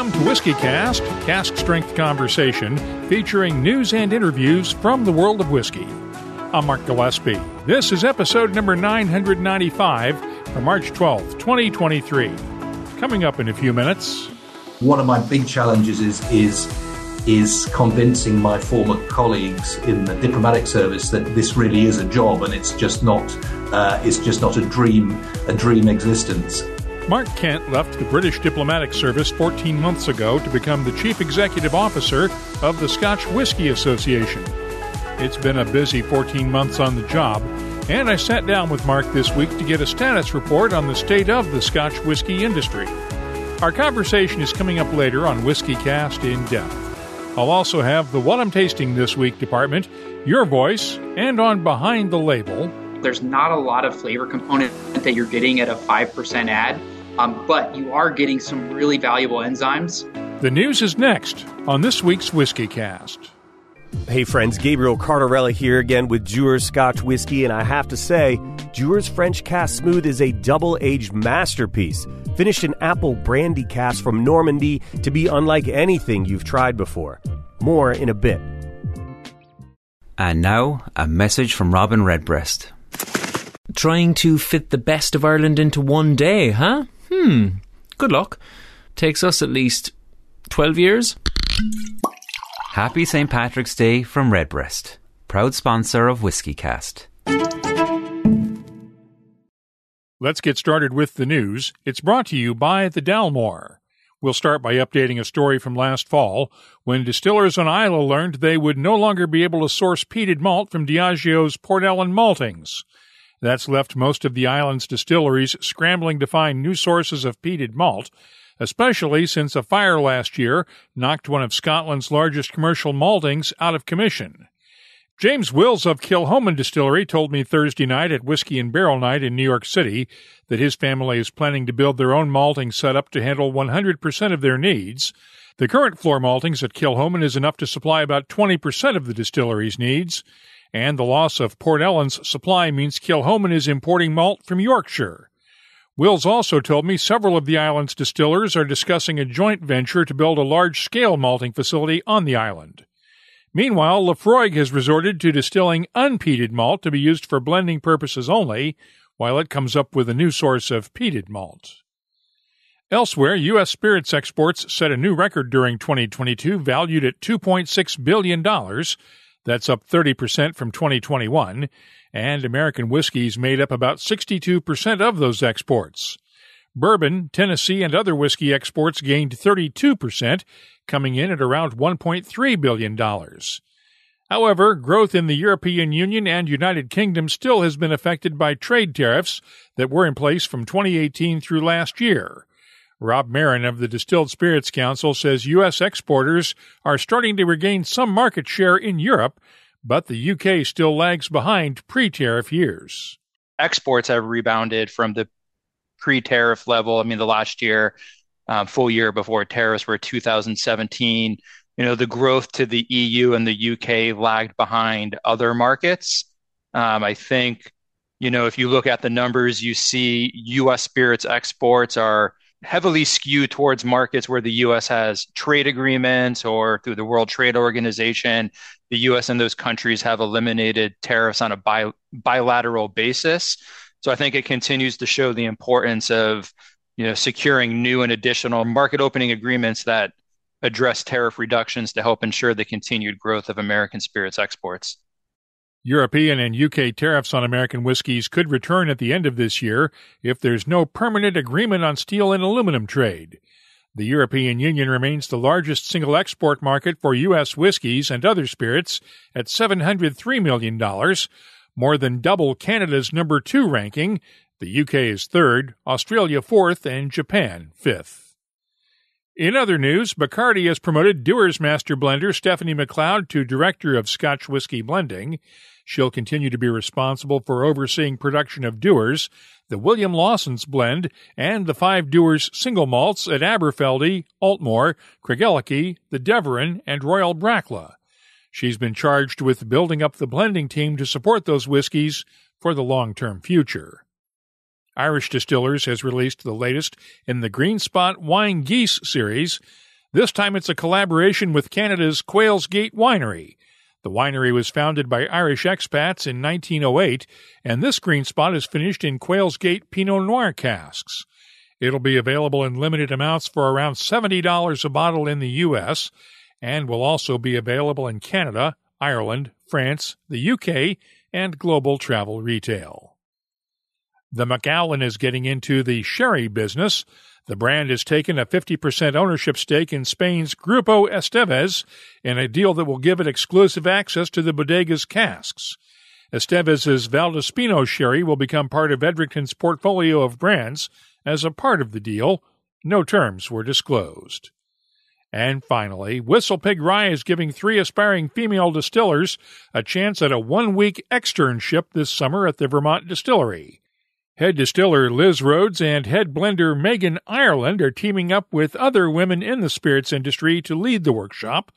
Welcome to WhiskyCast, cask strength conversation featuring news and interviews from the world of whiskey. I'm Mark Gillespie. This is episode number 995 for March 12th, 2023. Coming up in a few minutes. One of my big challenges is convincing my former colleagues in the diplomatic service that this really is a job and it's just not a dream existence. Mark Kent left the British diplomatic service 14 months ago to become the chief executive officer of the Scotch Whisky Association. It's been a busy 14 months on the job, and I sat down with Mark this week to get a status report on the state of the Scotch whisky industry. Our conversation is coming up later on WhiskyCast In-Depth. I'll also have the What I'm Tasting This Week department, your voice, and on Behind the Label. There's not a lot of flavor component that you're getting at a 5% ad, but you are getting some really valuable enzymes. The news is next on this week's WhiskyCast. Hey friends, Gabriel Cardarella here again with Dewar's Scotch Whisky, and I have to say, Dewar's French Cask Smooth is a double-aged masterpiece, finished in apple brandy cask from Normandy to be unlike anything you've tried before. More in a bit. And now, a message from Robin Redbreast. Trying to fit the best of Ireland into one day, huh? Good luck. Takes us at least 12 years. Happy St. Patrick's Day from Redbreast, proud sponsor of WhiskyCast. Let's get started with the news. It's brought to you by the Dalmore. We'll start by updating a story from last fall when distillers on Islay learned they would no longer be able to source peated malt from Diageo's Port Ellen Maltings. That's left most of the island's distilleries scrambling to find new sources of peated malt, especially since a fire last year knocked one of Scotland's largest commercial maltings out of commission. James Wills of Kilchoman Distillery told me Thursday night at Whiskey and Barrel Night in New York City that his family is planning to build their own malting setup to handle 100% of their needs. The current floor maltings at Kilchoman is enough to supply about 20% of the distillery's needs, and the loss of Port Ellen's supply means Kilchoman is importing malt from Yorkshire. Wills also told me several of the island's distillers are discussing a joint venture to build a large-scale malting facility on the island. Meanwhile, Laphroaig has resorted to distilling unpeated malt to be used for blending purposes only, while it comes up with a new source of peated malt. Elsewhere, U.S. spirits exports set a new record during 2022, valued at $2.6 billion. That's up 30% from 2021, and American whiskeys made up about 62% of those exports. Bourbon, Tennessee, and other whiskey exports gained 32%, coming in at around $1.3 billion. However, growth in the European Union and United Kingdom still has been affected by trade tariffs that were in place from 2018 through last year. Rob Marin of the Distilled Spirits Council says U.S. exporters are starting to regain some market share in Europe, but the U.K. still lags behind pre-tariff years. Exports have rebounded from the pre-tariff level. I mean, the last year, full year before tariffs were 2017. The growth to the EU and the UK lagged behind other markets. I think, if you look at the numbers, you see U.S. spirits exports are heavily skewed towards markets where the U.S. has trade agreements or through the World Trade Organization. The U.S. and those countries have eliminated tariffs on a bilateral basis. So I think it continues to show the importance of, securing new and additional market opening agreements that address tariff reductions to help ensure the continued growth of American spirits exports. European and UK tariffs on American whiskeys could return at the end of this year if there's no permanent agreement on steel and aluminum trade. The European Union remains the largest single export market for U.S. whiskeys and other spirits at $703 million, more than double Canada's number 2 ranking. The UK is 3rd, Australia 4th, and Japan 5th. In other news, Bacardi has promoted Dewar's master blender Stephanie McLeod to Director of Scotch Whisky Blending. She'll continue to be responsible for overseeing production of Dewar's, the William Lawson's blend, and the 5 Dewar's single malts at Aberfeldy, Altmore, Craigellachie, the Deveron, and Royal Brackla. She's been charged with building up the blending team to support those whiskeys for the long-term future. Irish Distillers has released the latest in the Green Spot Wine Geese series. This time it's a collaboration with Canada's Quails Gate Winery. The winery was founded by Irish expats in 1908, and this green spot is finished in Quails Gate Pinot Noir casks. It'll be available in limited amounts for around $70 a bottle in the U.S., and will also be available in Canada, Ireland, France, the UK, and global travel retail. The Macallan is getting into the sherry business. The brand has taken a 50% ownership stake in Spain's Grupo Esteves in a deal that will give it exclusive access to the bodega's casks. Esteves's Valdespino sherry will become part of Edrington's portfolio of brands as a part of the deal. No terms were disclosed. And finally, Whistlepig Rye is giving 3 aspiring female distillers a chance at a 1-week externship this summer at the Vermont Distillery. Head distiller Liz Rhodes and head blender Megan Ireland are teaming up with other women in the spirits industry to lead the workshop.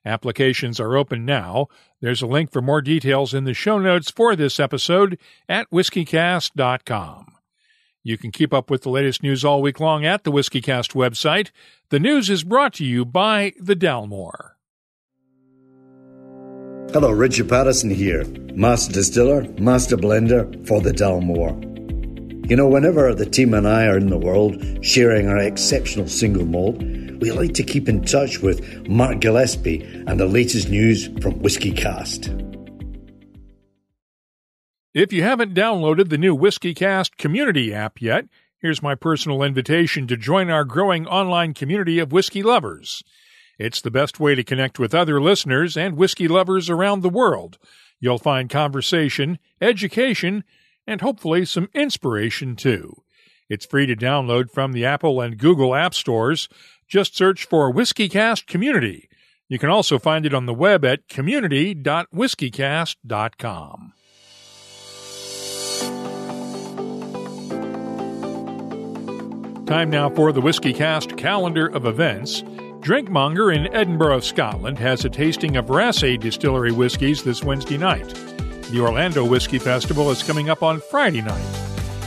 Applications are open now. There's a link for more details in the show notes for this episode at whiskycast.com. You can keep up with the latest news all week long at the WhiskyCast website. The news is brought to you by the Dalmore. Hello, Richard Patterson here, Master Distiller, Master Blender for the Dalmore. You know, whenever the team and I are in the world sharing our exceptional single malt, we like to keep in touch with Mark Gillespie and the latest news from WhiskyCast. If you haven't downloaded the new WhiskyCast community app yet, here's my personal invitation to join our growing online community of whiskey lovers. It's the best way to connect with other listeners and whiskey lovers around the world. You'll find conversation, education, and hopefully some inspiration too. It's free to download from the Apple and Google app stores. Just search for WhiskyCast Community. You can also find it on the web at community.whiskycast.com. Time now for the WhiskyCast calendar of events. Drinkmonger in Edinburgh, Scotland has a tasting of Raasay distillery whiskies this Wednesday night. The Orlando Whiskey Festival is coming up on Friday night.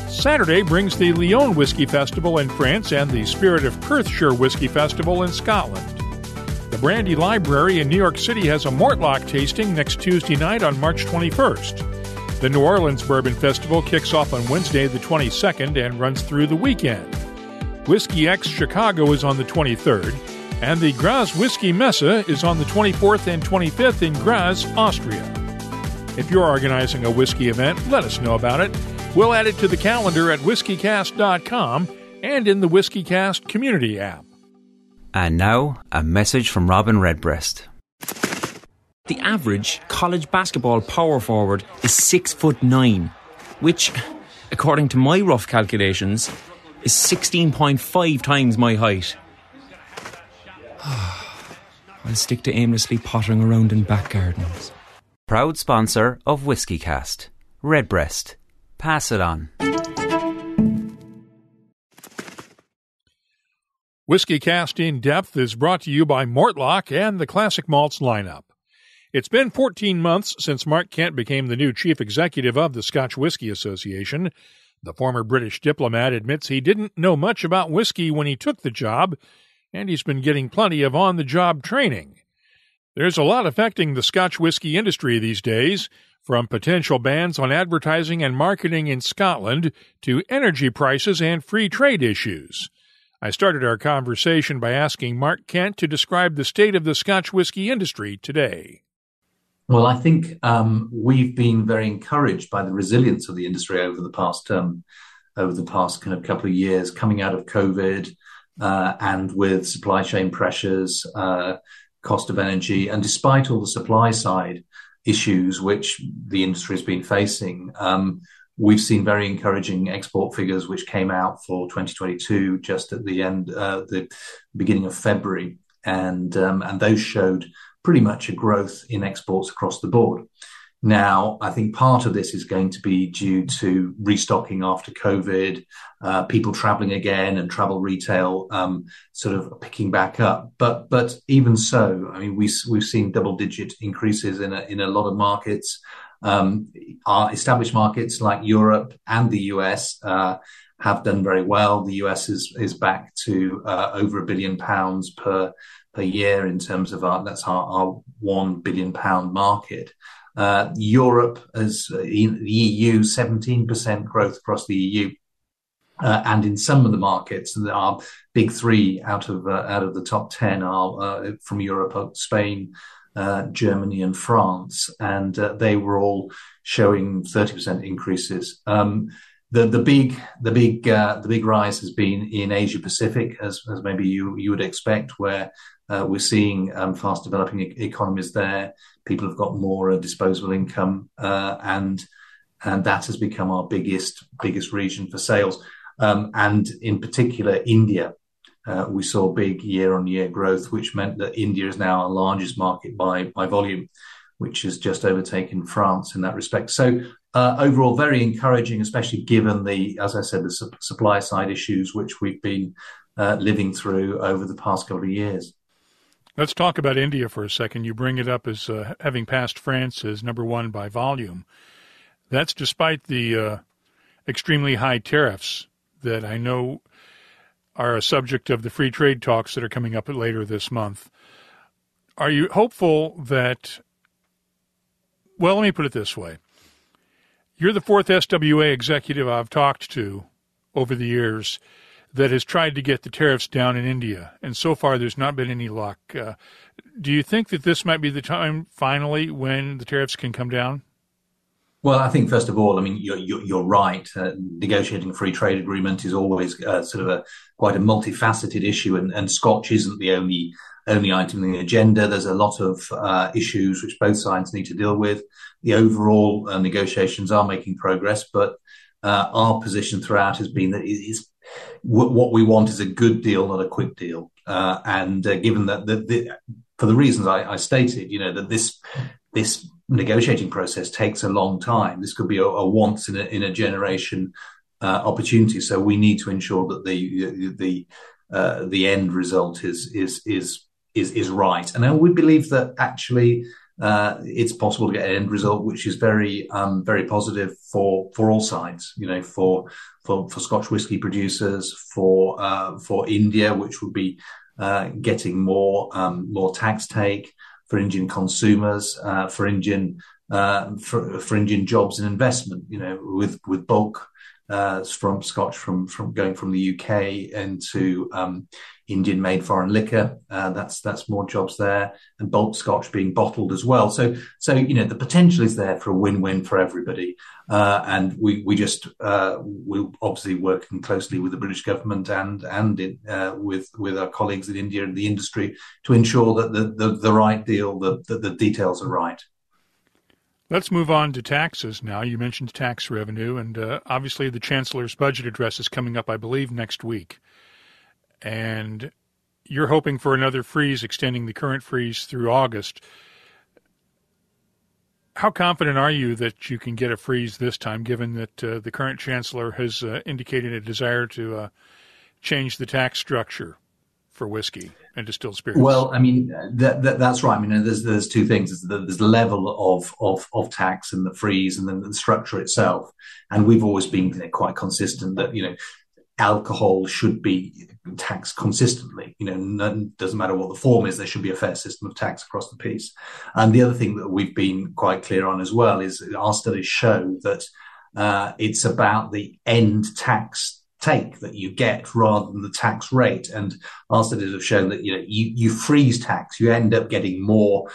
Saturday brings the Lyon Whiskey Festival in France and the Spirit of Perthshire Whiskey Festival in Scotland. The Brandy Library in New York City has a Mortlock tasting next Tuesday night on March 21st. The New Orleans Bourbon Festival kicks off on Wednesday the 22nd and runs through the weekend. Whiskey X Chicago is on the 23rd, and the Graz Whiskey Messe is on the 24th and 25th in Graz, Austria. If you're organizing a whiskey event, let us know about it. We'll add it to the calendar at whiskycast.com and in the WhiskyCast community app. And now, a message from Robin Redbreast. The average college basketball power forward is 6'9", which, according to my rough calculations, is 16.5 times my height. I'll stick to aimlessly pottering around in back gardens. Proud sponsor of WhiskyCast. Redbreast. Pass it on. WhiskyCast In-Depth is brought to you by Mortlock and the Classic Malts lineup. It's been 14 months since Mark Kent became the new chief executive of the Scotch Whisky Association. The former British diplomat admits he didn't know much about whiskey when he took the job, and he's been getting plenty of on-the-job training. There's a lot affecting the Scotch whisky industry these days, from potential bans on advertising and marketing in Scotland to energy prices and free trade issues. I started our conversation by asking Mark Kent to describe the state of the Scotch whisky industry today. Well, I think we've been very encouraged by the resilience of the industry over the past kind of couple of years, coming out of COVID and with supply chain pressures, cost of energy, and despite all the supply side issues which the industry has been facing, we've seen very encouraging export figures which came out for 2022 just at the beginning of February, and those showed pretty much a growth in exports across the board. Now, I think part of this is going to be due to restocking after COVID, people traveling again and travel retail sort of picking back up. But even so, I mean, we've seen double-digit increases in a lot of markets. Our established markets like Europe and the US have done very well. The US is back to over £1 billion per year in terms of our £1 billion market. Europe has the EU 17% growth across the EU, and in some of the markets, our big three out of the top 10 are from Europe: Spain, Germany, and France, and they were all showing 30% increases. The big rise has been in Asia Pacific, as maybe you would expect, where we're seeing fast developing economies there. People have got more disposable income, and that has become our biggest region for sales. And in particular, India, we saw big year-on-year growth, which meant that India is now our largest market by volume, which has just overtaken France in that respect. So overall, very encouraging, especially given as I said, the supply side issues which we've been living through over the past couple of years. Let's talk about India for a second. You bring it up as having passed France as number one by volume. That's despite the extremely high tariffs that I know are a subject of the free trade talks that are coming up later this month. Are you hopeful that, well, let me put it this way. You're the fourth SWA executive I've talked to over the years that has tried to get the tariffs down in India, and so far there's not been any luck. Do you think that this might be the time, finally, when the tariffs can come down? Well, I think, first of all, I mean, you're right. Negotiating a free trade agreement is always sort of quite a multifaceted issue, and Scotch isn't the only item on the agenda. There's a lot of issues which both sides need to deal with. The overall negotiations are making progress, but our position throughout has been that what we want is a good deal, not a quick deal. And given that for the reasons I stated, that this negotiating process takes a long time. This could be a once in a generation opportunity. So we need to ensure that the end result is right. And we believe that actually it's possible to get an end result which is very positive for all sides. For Scotch whisky producers, for India, which would be getting more tax take, for Indian consumers, for Indian jobs and investment. With bulk from Scotch from going from the UK into Indian-made foreign liquor, that's more jobs there, and bulk Scotch being bottled as well. So the potential is there for a win-win for everybody, and we're obviously working closely with the British government and with our colleagues in India and the industry to ensure that the right deal, the details are right. Let's move on to taxes now. You mentioned tax revenue, and obviously the Chancellor's budget address is coming up, I believe, next week. And you're hoping for another freeze, extending the current freeze through August. How confident are you that you can get a freeze this time, given that the current Chancellor has indicated a desire to change the tax structure for whiskey and distilled spirits? Well, I mean, that's right. I mean, there's two things. There's the level of tax and the freeze, and then the structure itself. And we've always been quite consistent that, alcohol should be taxed consistently. Doesn't matter what the form is, there should be a fair system of tax across the piece. And the other thing that we've been quite clear on as well is our studies show that it's about the end tax take that you get rather than the tax rate. And our studies have shown that you freeze tax, you end up getting more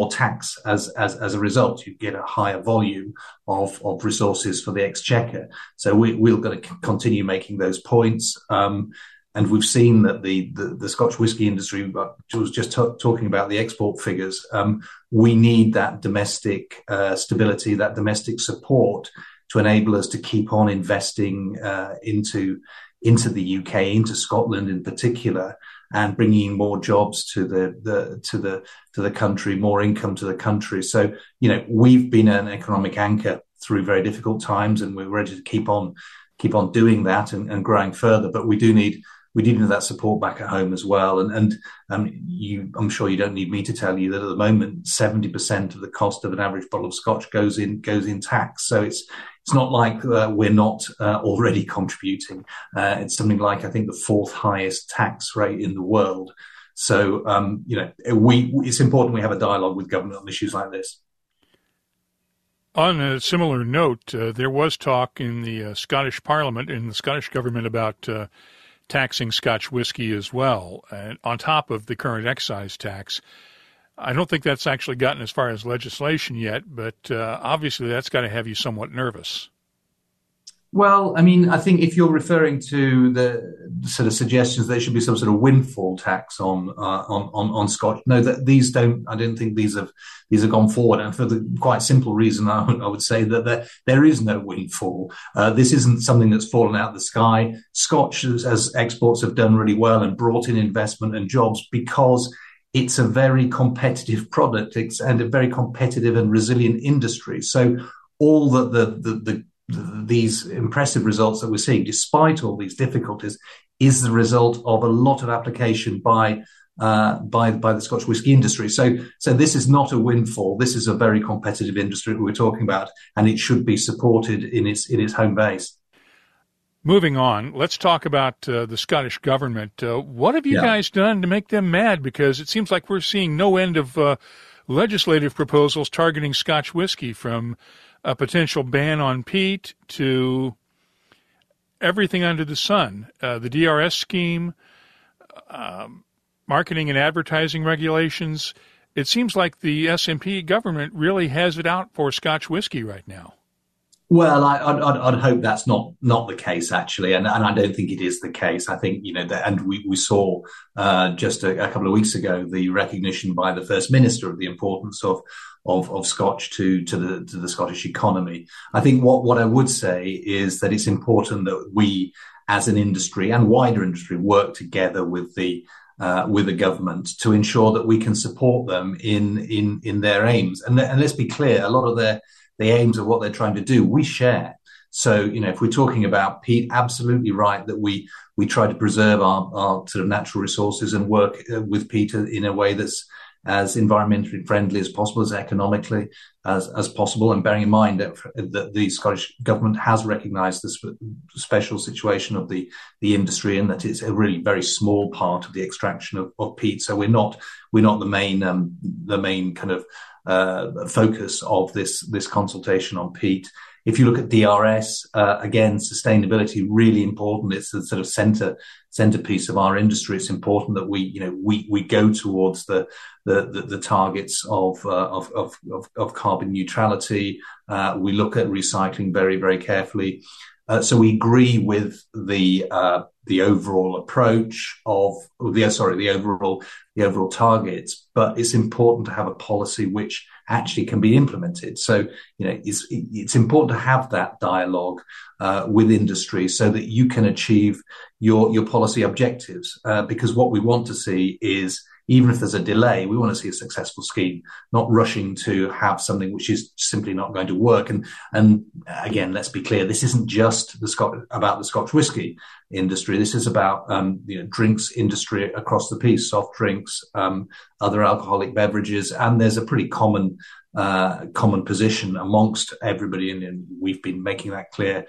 tax as a result. You get a higher volume of resources for the exchequer. So we're going to continue making those points. And we've seen that the Scotch whisky industry, I was just talking about the export figures. We need that domestic stability, that domestic support to enable us to keep on investing into the UK, into Scotland in particular, and bringing more jobs to the country, more income to the country. So we've been an economic anchor through very difficult times, and we're ready to keep on doing that and growing further. But we do need need that support back at home as well. I'm sure you don't need me to tell you that at the moment 70% of the cost of an average bottle of Scotch goes in tax. So it's not like we're not already contributing. It's something like, I think, the fourth highest tax rate in the world. So it's important we have a dialogue with government on issues like this. On a similar note, there was talk in the Scottish Parliament, in the Scottish government, about taxing Scotch whisky as well, and on top of the current excise tax. I don't think that's actually gotten as far as legislation yet, but obviously that's got to have you somewhat nervous. Well, I mean, I think if you're referring to the sort of suggestions there should be some sort of windfall tax on Scotch, no, that these don't. I don't think these have gone forward, and for the quite simple reason, I would say that there is no windfall. This isn't something that's fallen out of the sky. Scotch, as exports, have done really well and brought in investment and jobs because it's a very competitive product and a very competitive and resilient industry. So all these impressive results that we're seeing, despite all these difficulties, is the result of a lot of application by the Scotch whisky industry. So this is not a windfall. This is a very competitive industry that we're talking about, and it should be supported in its home base. Moving on, let's talk about the Scottish government. What have you guys done to make them mad? Because it seems like we're seeing no end of legislative proposals targeting Scotch whisky, from a potential ban on peat to everything under the sun. The DRS scheme, marketing and advertising regulations. It seems like the SNP government really has it out for Scotch whisky right now. Well, I'd hope that's not the case, actually, and I don't think it is the case. I think, and we saw just a couple of weeks ago the recognition by the First Minister of the importance of Scotch to the Scottish economy. I think what I would say is that it's important that we, as an industry and wider industry, work together with the government to ensure that we can support them in their aims. And let's be clear, a lot of the aims of what they're trying to do, we share. So, if we're talking about peat, absolutely right that we try to preserve our sort of natural resources and work with peat in a way that's as environmentally friendly as possible, as economically as possible. And bearing in mind that the Scottish government has recognised the special situation of the industry, and that it's a really very small part of the extraction of peat. So we're not the main kind of focus of this consultation on peat. If you look at DRS, again, sustainability really important. It's the sort of centerpiece of our industry. It's important that we go towards the targets of carbon neutrality. We look at recycling very, very carefully. So we agree with the overall approach of the overall targets, but it's important to have a policy which actually can be implemented. So, it's important to have that dialogue with industry so that you can achieve your policy objectives. Because what we want to see is, even if there's a delay, we want to see a successful scheme, not rushing to have something which is simply not going to work. And again, let's be clear, this isn't just about the Scotch whisky industry. This is about drinks industry across the piece, soft drinks, other alcoholic beverages, and there's a pretty common position amongst everybody, and we've been making that clear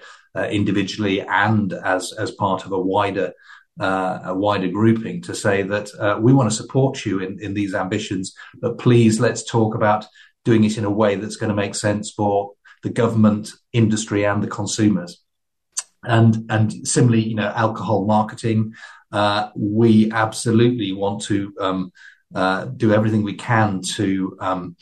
individually and as part of a wider grouping, to say that we want to support you in these ambitions, but please let's talk about doing it in a way that's going to make sense for the government, industry, and the consumers. And similarly, alcohol marketing, we absolutely want to do everything we can to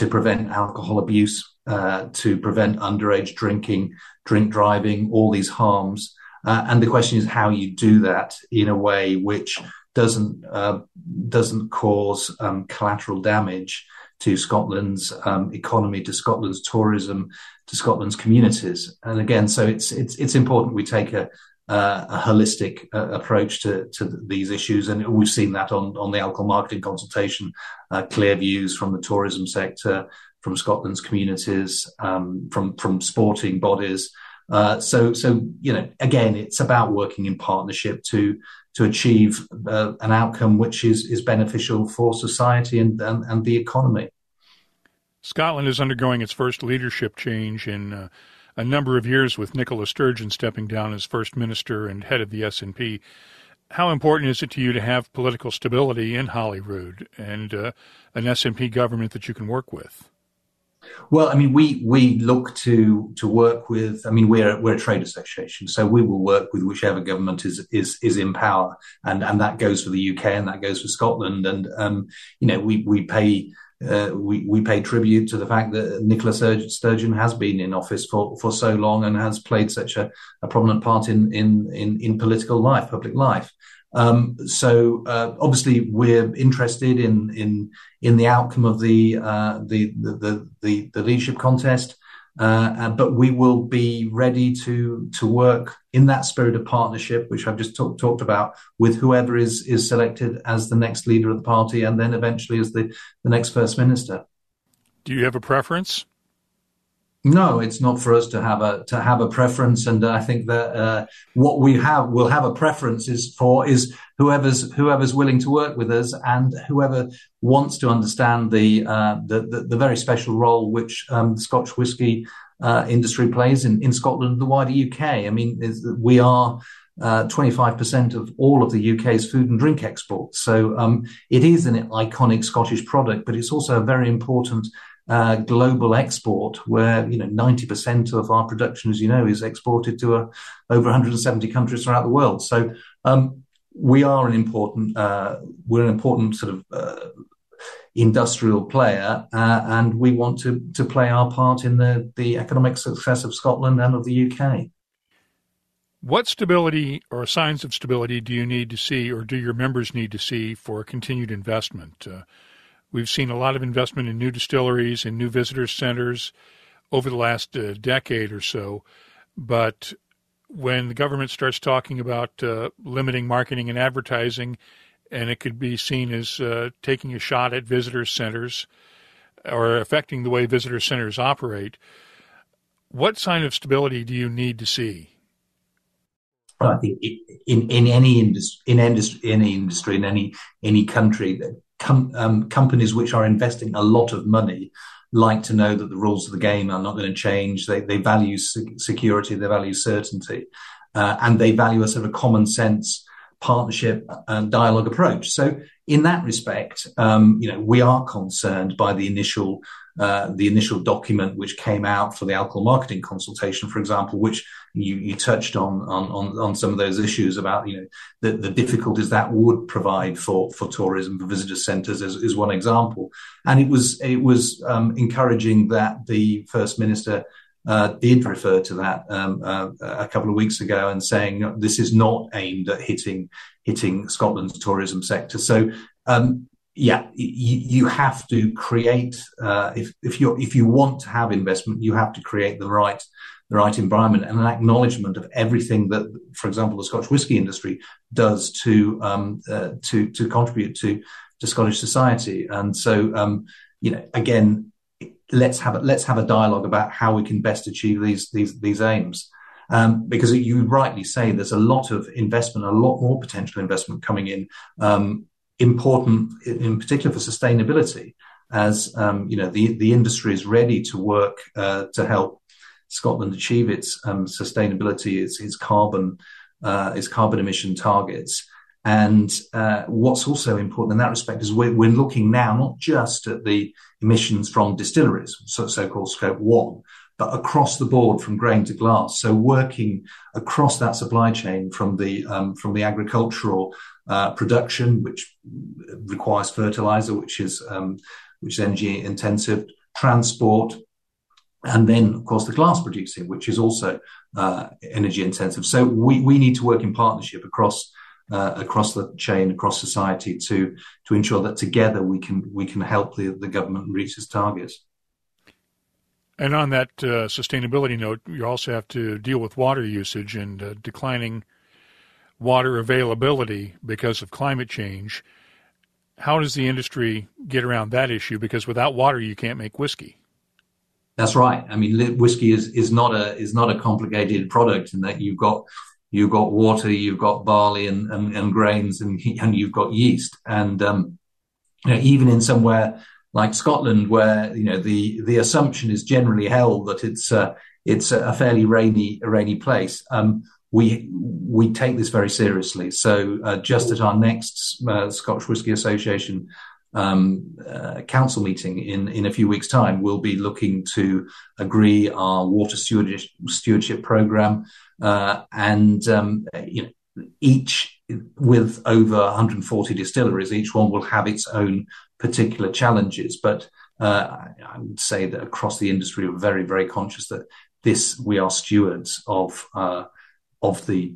prevent alcohol abuse, to prevent underage drinking, drink driving, all these harms. And the question is how you do that in a way which doesn't cause collateral damage to Scotland's economy, to Scotland's tourism, to Scotland's communities. And again, so it's important we take a holistic approach to these issues, and we've seen that on the alcohol marketing consultation, clear views from the tourism sector, from Scotland's communities, from sporting bodies. So again, it's about working in partnership to achieve an outcome which is beneficial for society and the economy. Scotland is undergoing its first leadership change in a number of years, with Nicola Sturgeon stepping down as First Minister and head of the SNP. How important is it to you to have political stability in Holyrood and an SNP government that you can work with? Well, I mean, we look to work with. I mean, we're a trade association, so we will work with whichever government is in power, and that goes for the UK and that goes for Scotland. And we pay tribute to the fact that Nicola Sturgeon has been in office for so long and has played such a prominent part in political life, public life. So obviously we're interested in the outcome of the leadership contest, but we will be ready to work in that spirit of partnership, which I've just talked about, with whoever is selected as the next leader of the party and then eventually as the next First Minister. Do you have a preference? No, it's not for us to have a preference, and I think that what we'll have a preference is whoever's willing to work with us, and whoever wants to understand the very special role which the Scotch whisky industry plays in Scotland and the wider UK. I mean, we are 25% of all of the UK's food and drink exports, so it is an iconic Scottish product, but it's also a very important global export, where 90% of our production, as you know, is exported to over 170 countries throughout the world. So we are an important sort of industrial player, and we want to play our part in the economic success of Scotland and of the UK. What stability or signs of stability do you need to see, or do your members need to see, for continued investment? We've seen a lot of investment in new distilleries and new visitor centers over the last decade or so. But when the government starts talking about limiting marketing and advertising, and it could be seen as taking a shot at visitor centers or affecting the way visitor centers operate, what sign of stability do you need to see? Well, I think in any industry, in any country, that companies which are investing a lot of money like to know that the rules of the game are not going to change. They value security, they value certainty, and they value a sort of common sense partnership and dialogue approach. So in that respect, we are concerned by the initial document which came out for the alcohol marketing consultation, for example, which you touched on some of those issues about the difficulties that would provide for tourism, for visitor centres is one example. And it was encouraging that the First Minister did refer to that a couple of weeks ago, and saying this is not aimed at hitting Scotland's tourism sector. So you have to create if you want to have investment, you have to create the right environment and an acknowledgement of everything that, for example, the Scotch whisky industry does to contribute to Scottish society. And so again, let's have a dialogue about how we can best achieve these aims. Because you rightly say there's a lot of investment, a lot more potential investment coming in, important in particular for sustainability, as the industry is ready to work to help Scotland achieve its sustainability, its carbon emission targets. And what's also important in that respect is we're looking now not just at the emissions from distilleries, so-called Scope 1, but across the board from grain to glass. So working across that supply chain from the agricultural production, which requires fertilizer, which is energy intensive, transport, and then of course the glass producing, which is also energy intensive. So we need to work in partnership across the chain, across society, to ensure that together we can help the government reach its targets. And on that sustainability note, you also have to deal with water usage and declining water availability because of climate change. How does the industry get around that issue? Because without water, you can't make whiskey. That's right. I mean, whiskey is not a complicated product, in that you've got you've got water, you've got barley and grains, and you've got yeast. And even in somewhere like Scotland, where the assumption is generally held that it's a fairly rainy place, we take this very seriously. So just at our next Scotch Whisky Association council meeting in a few weeks' time, we'll be looking to agree our water stewardship program, and each, with over 140 distilleries, each one will have its own particular challenges. But I would say that across the industry, we're very, very conscious that we are stewards of the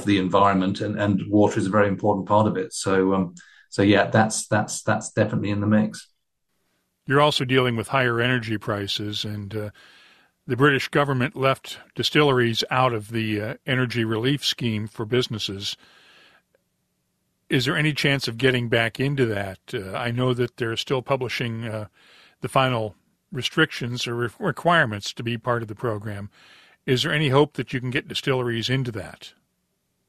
environment, and water is a very important part of it. So yeah, that's definitely in the mix. You're also dealing with higher energy prices, and the British government left distilleries out of the energy relief scheme for businesses. Is there any chance of getting back into that? I know that they're still publishing the final restrictions or requirements to be part of the program. Is there any hope that you can get distilleries into that?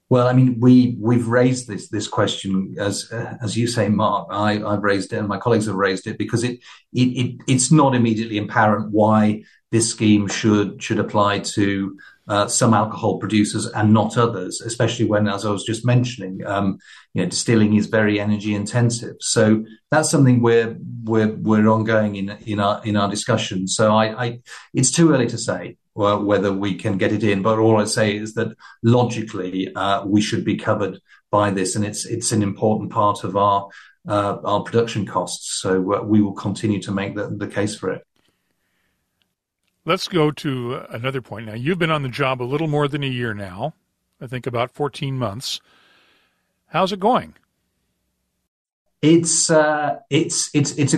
Well, I mean, we've raised this question, as you say, Mark. I've raised it, and my colleagues have raised it, because it's not immediately apparent why this scheme should apply to some alcohol producers and not others, especially when, as I was just mentioning, distilling is very energy intensive. So that's something we're ongoing in our discussion. So it's too early to say whether we can get it in, but all I say is that logically we should be covered by this, and it's an important part of our production costs. So we will continue to make the case for it. Let's go to another point now. You've been on the job a little more than a year now, I think about 14 months. How's it going? It's a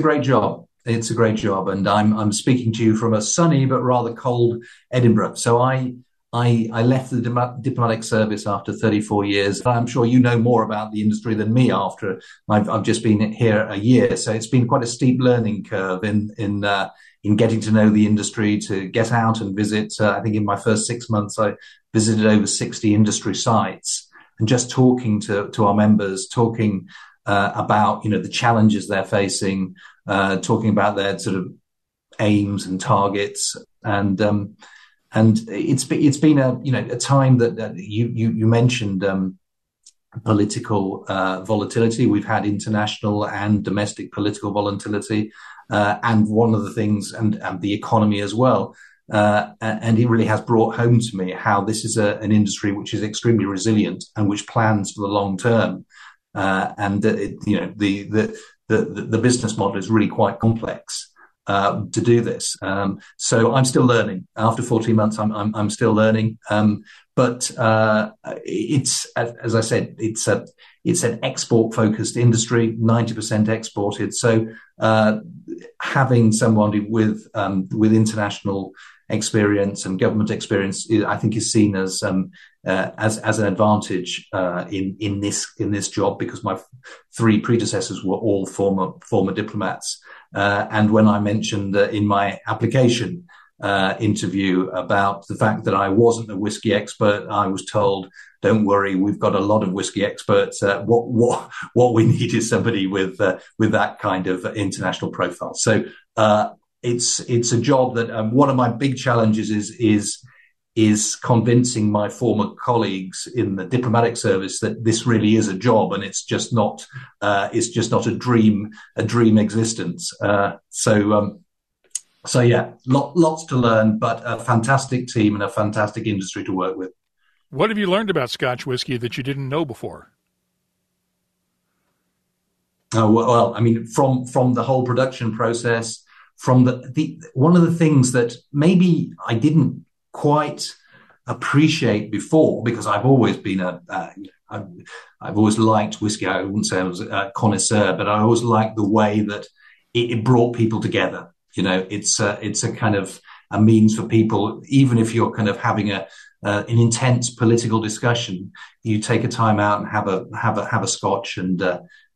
great job. It's a great job, and I'm speaking to you from a sunny but rather cold Edinburgh. So I left the diplomatic service after 34 years. I'm sure you know more about the industry than me after I've just been here a year. So it's been quite a steep learning curve in getting to know the industry, to get out and visit. I think in my first 6 months, I visited over 60 industry sites, and just talking to our members, talking about the challenges they're facing, talking about their sort of aims and targets, and it's been a time that you mentioned political volatility. We've had international and domestic political volatility, and one of the things, and the economy as well. And it really has brought home to me how this is an industry which is extremely resilient and which plans for the long term. And the business model is really quite complex to do this. So I'm still learning. After 14 months, I'm still learning. But it's, as I said, it's an export-focused industry, 90% exported. So having somebody with international experience and government experience, I think, is seen as an advantage in this job, because my three predecessors were all former diplomats. And when I mentioned in my application interview about the fact that I wasn't a whiskey expert, I was told, "Don't worry, we've got a lot of whiskey experts. What we need is somebody with that kind of international profile." So it's a job that one of my big challenges is convincing my former colleagues in the diplomatic service that this really is a job, and it's just not a dream existence. So yeah, lots to learn, but a fantastic team and a fantastic industry to work with. What have you learned about Scotch whisky that you didn't know before? Well, I mean, from the whole production process, from the one of the things that maybe I didn't quite appreciate before, because I've always been I've always liked whiskey. I wouldn't say I was a connoisseur, but I always liked the way that it brought people together. It's a kind of a means for people, even if you're kind of having an intense political discussion, you take a time out and have a scotch and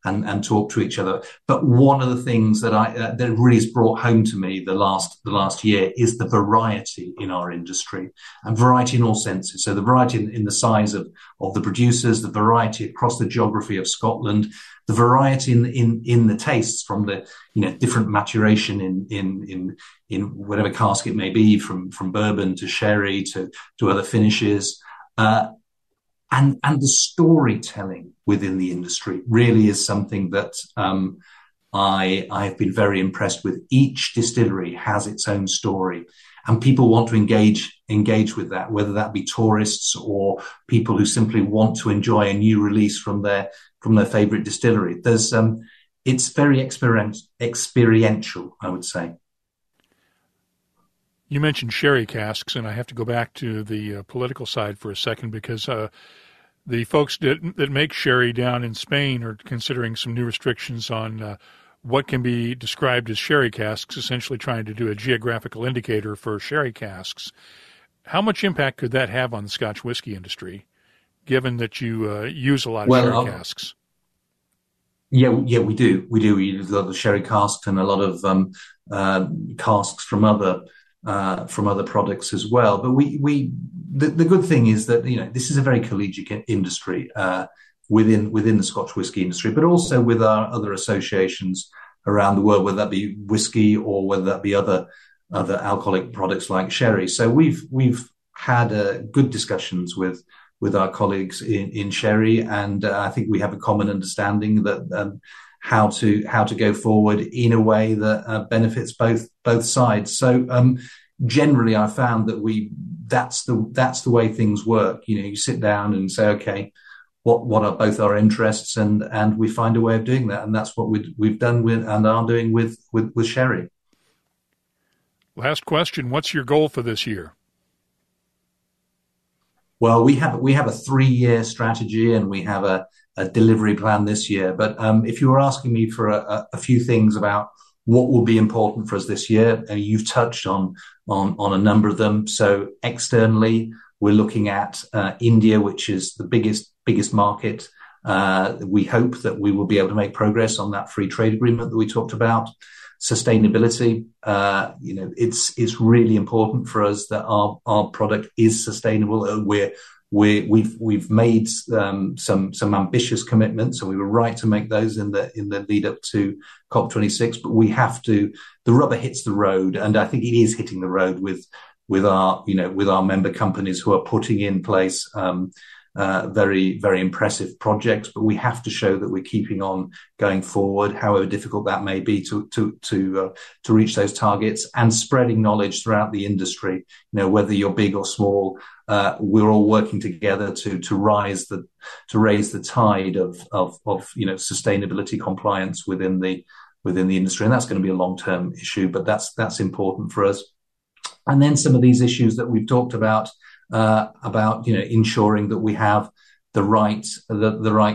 and talk to each other. But one of the things that that really has brought home to me the last year is the variety in our industry, and variety in all senses. So the variety in the size of the producers, the variety across the geography of Scotland, the variety in the tastes, from the different maturation in whatever cask it may be, from bourbon to sherry to other finishes. And the storytelling within the industry really is something that I've been very impressed with. Each distillery has its own story, and people want to engage with that, whether that be tourists or people who simply want to enjoy a new release from their favorite distillery. It's very experiential, I would say. You mentioned sherry casks, and I have to go back to the political side for a second, because the folks that make sherry down in Spain are considering some new restrictions on what can be described as sherry casks, essentially trying to do a geographical indicator for sherry casks. How much impact could that have on the Scotch whisky industry, given that you use a lot of sherry casks? Yeah, we do. We use a lot of sherry casks and a lot of casks from other products as well. But the good thing is that this is a very collegiate industry within the Scotch whisky industry, but also with our other associations around the world, whether that be whisky or whether that be other alcoholic products like sherry. So we've had good discussions with our colleagues in sherry, and I think we have a common understanding that how to go forward in a way that benefits both sides. So generally, I found that that's the way things work. You sit down and say, okay, what are both our interests, and we find a way of doing that, and that's what we've done with and are doing with sherry. Last question: what's your goal for this year? Well, we have a 3-year strategy, and we have a delivery plan this year. But if you were asking me for a few things about what will be important for us this year, you've touched on a number of them. So externally, we're looking at India, which is the biggest market. We hope that we will be able to make progress on that free trade agreement that we talked about. Sustainability, it's really important for us that our product is sustainable. We've made some ambitious commitments, and we were right to make those in the lead up to COP26. But the rubber hits the road, and I think it is hitting the road with our member companies who are putting in place very, very impressive projects. But we have to show that we're keeping on going forward, however difficult that may be, to reach those targets, and spreading knowledge throughout the industry. Whether you're big or small, we're all working together to raise the tide of sustainability compliance within the industry, and that's going to be a long-term issue, but that's important for us. And then some of these issues that we've talked about ensuring that we have the right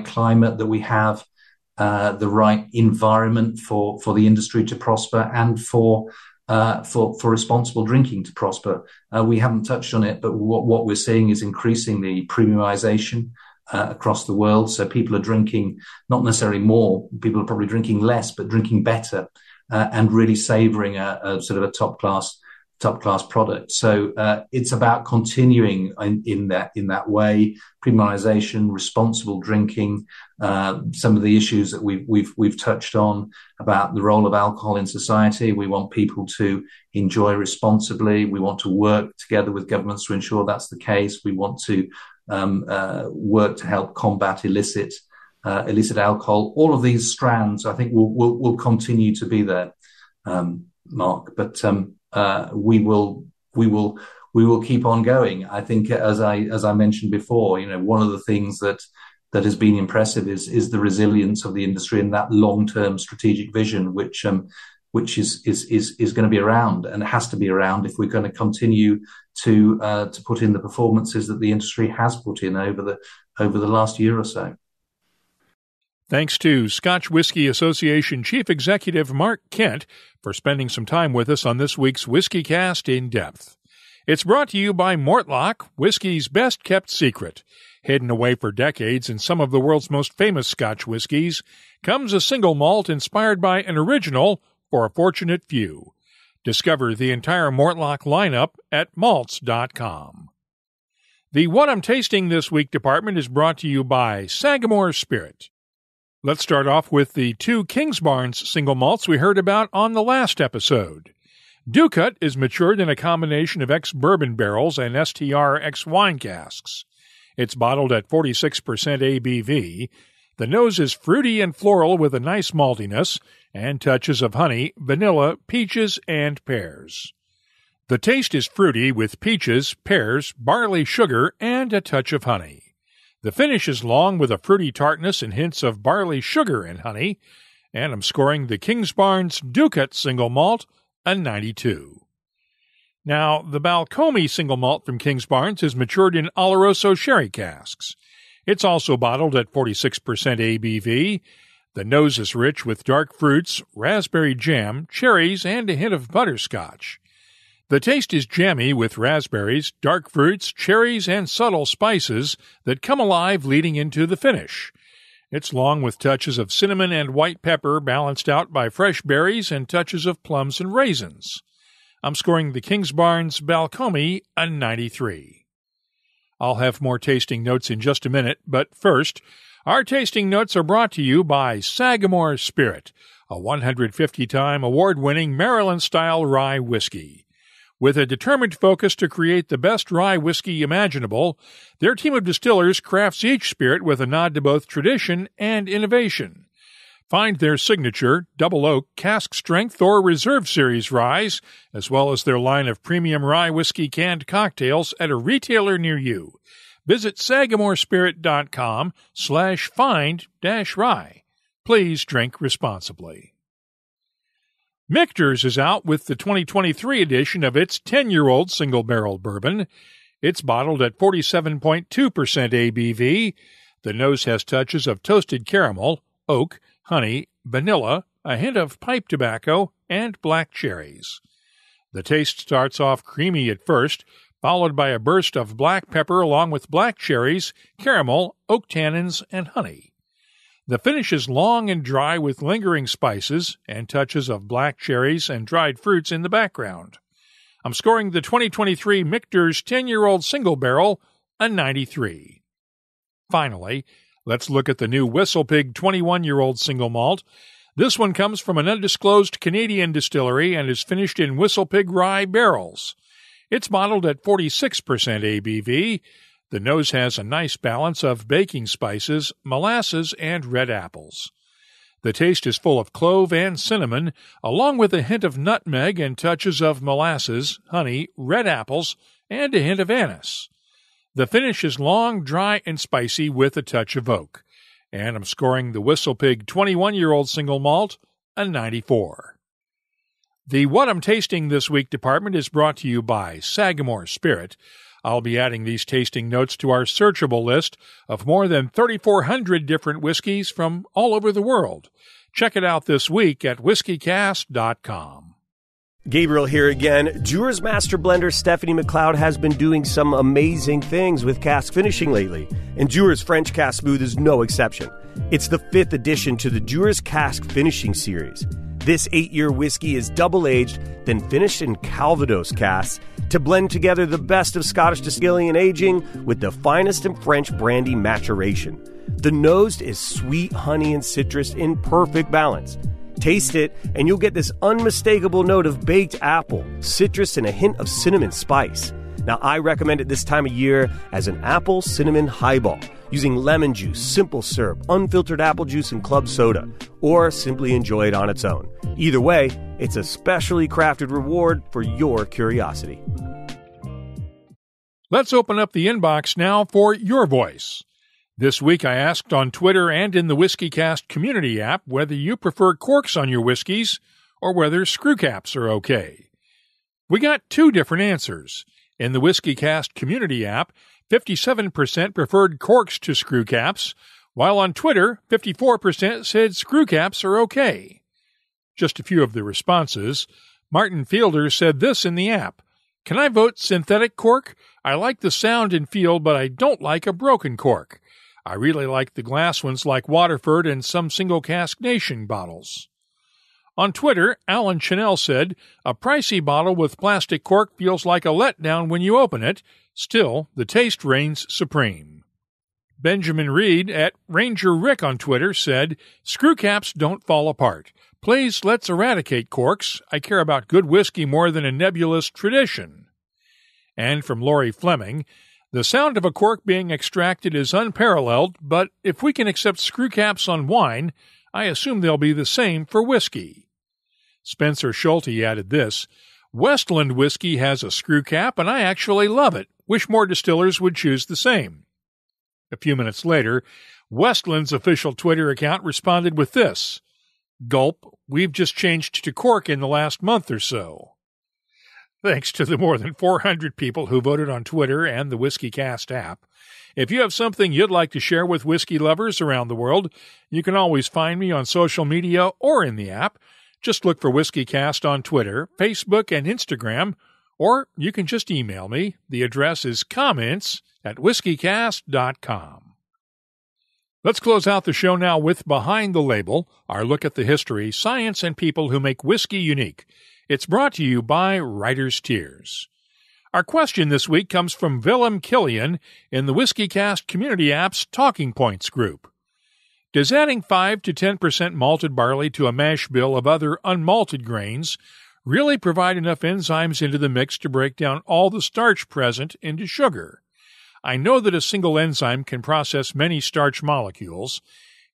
climate, that we have the right environment for the industry to prosper, and for responsible drinking to prosper. We haven't touched on it, but what we're seeing is increasingly premiumization across the world. So people are drinking not necessarily more; people are probably drinking less, but drinking better, and really savouring a sort of a top class product. So it's about continuing in that way: premiumization, responsible drinking, some of the issues that we've touched on about the role of alcohol in society. We want people to enjoy responsibly. We want to work together with governments to ensure that's the case. We want to work to help combat illicit alcohol. All of these strands, I think, will continue to be there, Mark. But we will keep on going. I think, as I mentioned before, one of the things that has been impressive is the resilience of the industry and that long-term strategic vision, which is going to be around, and it has to be around if we're going to continue to put in the performances that the industry has put in over the last year or so. Thanks to Scotch Whisky Association Chief Executive Mark Kent for spending some time with us on this week's WhiskyCast In-Depth. It's brought to you by Mortlach, whiskey's best-kept secret. Hidden away for decades in some of the world's most famous Scotch whiskies comes a single malt inspired by an original for a fortunate few. Discover the entire Mortlock lineup at malts.com. The What I'm Tasting This Week department is brought to you by Sagamore Spirit. Let's start off with the two Kingsbarns single malts we heard about on the last episode. Ducat is matured in a combination of ex-bourbon barrels and STR ex-wine casks. It's bottled at 46% ABV. The nose is fruity and floral with a nice maltiness and touches of honey, vanilla, peaches, and pears. The taste is fruity with peaches, pears, barley sugar, and a touch of honey. The finish is long with a fruity tartness and hints of barley sugar and honey, and I'm scoring the Kingsbarns Ducat single malt a 92. Now, the Balcomie single malt from Kingsbarns is matured in Oloroso sherry casks. It's also bottled at 46% ABV. The nose is rich with dark fruits, raspberry jam, cherries, and a hint of butterscotch. The taste is jammy with raspberries, dark fruits, cherries, and subtle spices that come alive leading into the finish. It's long with touches of cinnamon and white pepper balanced out by fresh berries and touches of plums and raisins. I'm scoring the Kingsbarns Balcomie a 93. I'll have more tasting notes in just a minute, but first, our tasting notes are brought to you by Sagamore Spirit, a 150-time award-winning Maryland-style rye whiskey. With a determined focus to create the best rye whiskey imaginable, their team of distillers crafts each spirit with a nod to both tradition and innovation. Find their signature, double oak, cask strength, or reserve series ryes, as well as their line of premium rye whiskey canned cocktails at a retailer near you. Visit sagamorespirit.com/find-rye. Please drink responsibly. Michter's is out with the 2023 edition of its 10-year-old single-barrel bourbon. It's bottled at 47.2% ABV. The nose has touches of toasted caramel, oak, honey, vanilla, a hint of pipe tobacco, and black cherries. The taste starts off creamy at first, followed by a burst of black pepper along with black cherries, caramel, oak tannins, and honey. The finish is long and dry with lingering spices and touches of black cherries and dried fruits in the background. I'm scoring the 2023 Michter's 10-year-old single barrel a 93. Finally, let's look at the new WhistlePig 21-year-old single malt. This one comes from an undisclosed Canadian distillery and is finished in WhistlePig rye barrels. It's bottled at 46% ABV. The nose has a nice balance of baking spices, molasses, and red apples. The taste is full of clove and cinnamon, along with a hint of nutmeg and touches of molasses, honey, red apples, and a hint of anise. The finish is long, dry, and spicy with a touch of oak. And I'm scoring the WhistlePig 21-year-old single malt a 94. The What I'm Tasting This Week department is brought to you by Sagamore Spirit. I'll be adding these tasting notes to our searchable list of more than 3,400 different whiskeys from all over the world. Check it out this week at whiskycast.com. Gabriel here again. Dewar's Master Blender Stephanie McLeod has been doing some amazing things with cask finishing lately, and Dewar's French Cask Smooth is no exception. It's the 5th addition to the Dewar's Cask Finishing series. This 8-year whiskey is double-aged, then finished in Calvados casks to blend together the best of Scottish distilling and aging with the finest in French brandy maturation. The nose is sweet honey and citrus in perfect balance. Taste it, and you'll get this unmistakable note of baked apple, citrus, and a hint of cinnamon spice. Now, I recommend it this time of year as an apple cinnamon highball, using lemon juice, simple syrup, unfiltered apple juice, and club soda, or simply enjoy it on its own. Either way, it's a specially crafted reward for your curiosity. Let's open up the inbox now for your voice. This week I asked on Twitter and in the WhiskyCast community app whether you prefer corks on your whiskeys or whether screw caps are okay. We got 2 different answers. In the WhiskyCast community app, 57% preferred corks to screw caps, while on Twitter, 54% said screw caps are okay. Just a few of the responses. Martin Fielder said this in the app: Can I vote synthetic cork? I like the sound and feel, but I don't like a broken cork. I really like the glass ones like Waterford and some single cask Nation bottles. On Twitter, Alan Chanel said, a pricey bottle with plastic cork feels like a letdown when you open it. Still, the taste reigns supreme. Benjamin Reed at Ranger Rick on Twitter said, screw caps don't fall apart. Please, let's eradicate corks. I care about good whiskey more than a nebulous tradition. And from Laurie Fleming, the sound of a cork being extracted is unparalleled, but if we can accept screw caps on wine, I assume they'll be the same for whiskey. Spencer Schulte added this, Westland whiskey has a screw cap, and I actually love it. Wish more distillers would choose the same. A few minutes later, Westland's official Twitter account responded with this, Gulp, we've just changed to cork in the last month or so. Thanks to the more than 400 people who voted on Twitter and the WhiskyCast app. If you have something you'd like to share with whiskey lovers around the world, you can always find me on social media or in the app. Just look for WhiskyCast on Twitter, Facebook, and Instagram, or you can just email me. The address is comments@whiskycast.com. Let's close out the show now with Behind the Label, our look at the history, science, and people who make whiskey unique. It's brought to you by Writer's Tears. Our question this week comes from Willem Killian in the WhiskyCast Community App's Talking Points group. Does adding 5 to 10% malted barley to a mash bill of other unmalted grains really provide enough enzymes into the mix to break down all the starch present into sugar? I know that a single enzyme can process many starch molecules.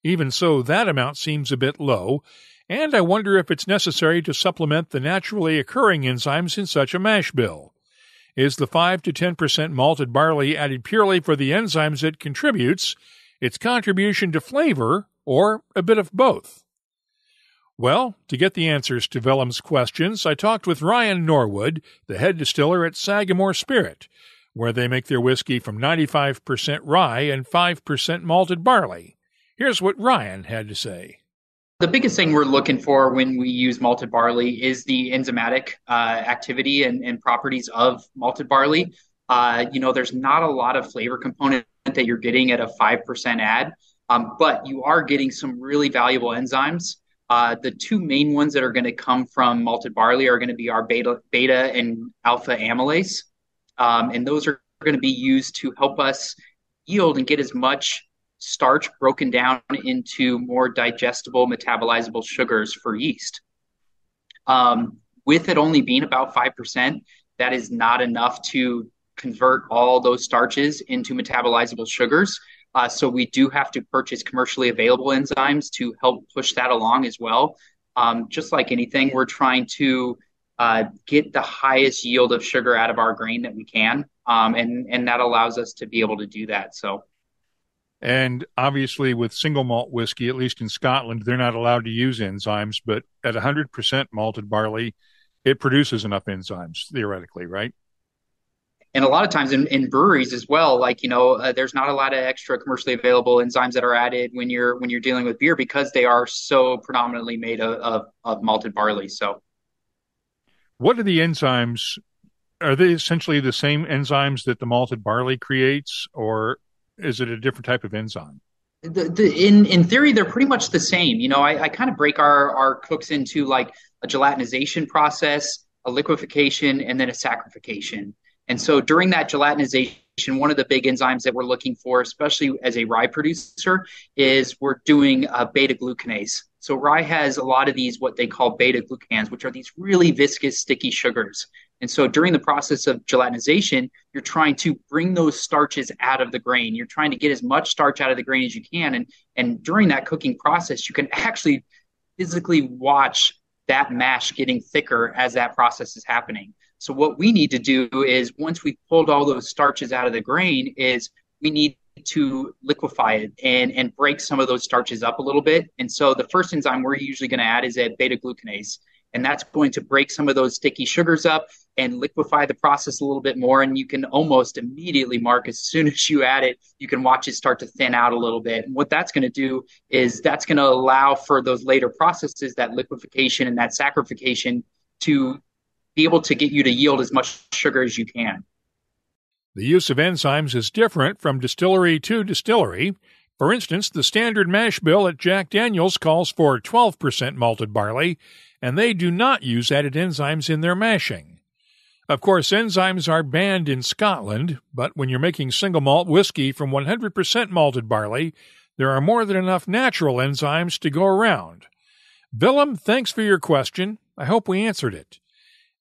Even so, that amount seems a bit low, and I wonder if it's necessary to supplement the naturally occurring enzymes in such a mash bill. Is the 5 to 10% malted barley added purely for the enzymes it contributes, its contribution to flavor, or a bit of both? Well, to get the answers to Willem's questions, I talked with Ryan Norwood, the head distiller at Sagamore Spirit, where they make their whiskey from 95% rye and 5% malted barley. Here's what Ryan had to say. The biggest thing we're looking for when we use malted barley is the enzymatic activity and properties of malted barley. There's not a lot of flavor component that you're getting at a 5% add, but you are getting some really valuable enzymes. The two main ones that are going to come from malted barley are going to be our beta and alpha amylase. And those are going to be used to help us yield and get as much starch broken down into more digestible, metabolizable sugars for yeast. With it only being about 5%, that is not enough to convert all those starches into metabolizable sugars. So we do have to purchase commercially available enzymes to help push that along as well. Just like anything, we're trying to get the highest yield of sugar out of our grain that we can. And that allows us to be able to do that. And obviously with single malt whiskey, at least in Scotland, they're not allowed to use enzymes, but at 100% malted barley, it produces enough enzymes, theoretically, right? And a lot of times in breweries as well, there's not a lot of extra commercially available enzymes that are added when you're dealing with beer because they are so predominantly made of malted barley. So what are the enzymes? Are they essentially the same enzymes that the malted barley creates, or is it a different type of enzyme? In theory, they're pretty much the same. I kind of break our cooks into like a gelatinization process, a liquefaction, and then a saccharification. And so during that gelatinization, one of the big enzymes that we're looking for, especially as a rye producer, is we're doing beta-glucanase. So rye has a lot of these, what they call beta-glucans, which are these really viscous, sticky sugars. And so during the process of gelatinization, you're trying to bring those starches out of the grain. You're trying to get as much starch out of the grain as you can. And during that cooking process, you can actually physically watch that mash getting thicker as that process is happening. So what we need to do is once we've pulled all those starches out of the grain is we need to liquefy it and break some of those starches up a little bit. And so the first enzyme we're usually going to add is a beta-glucanase. And that's going to break some of those sticky sugars up and liquefy the process a little bit more. And you can almost immediately mark as soon as you add it, you can watch it start to thin out a little bit. And what that's going to do is that's going to allow for those later processes, that liquefaction and that saccharification, to be able to get you to yield as much sugar as you can. The use of enzymes is different from distillery to distillery. For instance, the standard mash bill at Jack Daniel's calls for 12% malted barley, and they do not use added enzymes in their mashing. Of course, enzymes are banned in Scotland, but when you're making single malt whiskey from 100% malted barley, there are more than enough natural enzymes to go around. Willem, thanks for your question. I hope we answered it.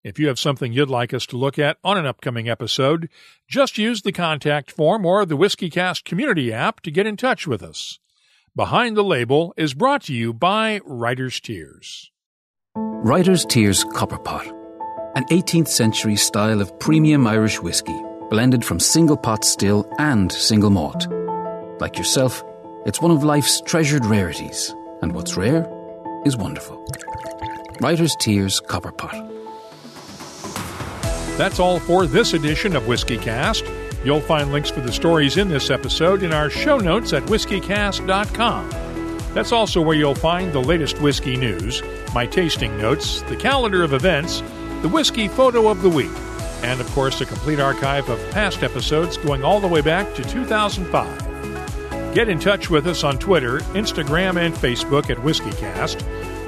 If you have something you'd like us to look at on an upcoming episode, just use the contact form or the WhiskyCast community app to get in touch with us. Behind the Label is brought to you by Writer's Tears. Writer's Tears Copper Pot, an 18th century style of premium Irish whiskey, blended from single pot still and single malt. Like yourself, it's one of life's treasured rarities, and what's rare is wonderful. Writer's Tears Copper Pot. That's all for this edition of WhiskyCast. You'll find links for the stories in this episode in our show notes at whiskycast.com. That's also where you'll find the latest whiskey news, my tasting notes, the calendar of events, the whiskey photo of the week, and, of course, a complete archive of past episodes going all the way back to 2005. Get in touch with us on Twitter, Instagram, and Facebook at WhiskyCast,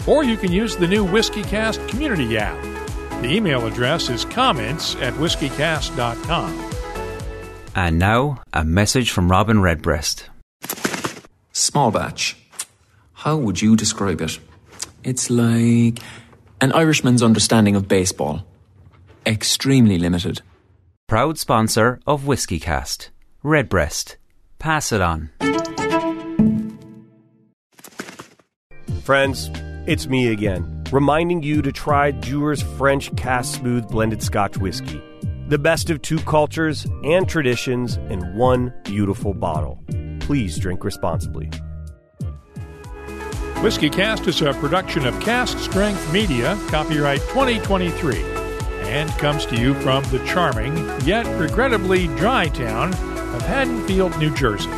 or you can use the new WhiskyCast community app. The email address is comments@whiskycast.com. And now, a message from Robin Redbreast. Small batch. How would you describe it? It's like an Irishman's understanding of baseball. Extremely limited. Proud sponsor of WhiskyCast. Redbreast. Pass it on. Friends, it's me again, reminding you to try Dewar's French Cask Smooth Blended Scotch Whisky. The best of two cultures and traditions in one beautiful bottle. Please drink responsibly. WhiskyCast is a production of Cask Strength Media, copyright 2023, and comes to you from the charming, yet regrettably dry town of Haddonfield, New Jersey.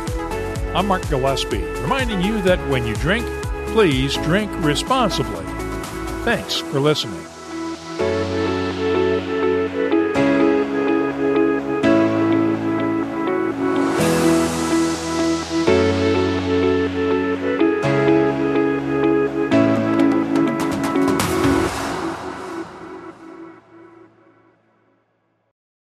I'm Mark Gillespie, reminding you that when you drink, please drink responsibly. Thanks for listening.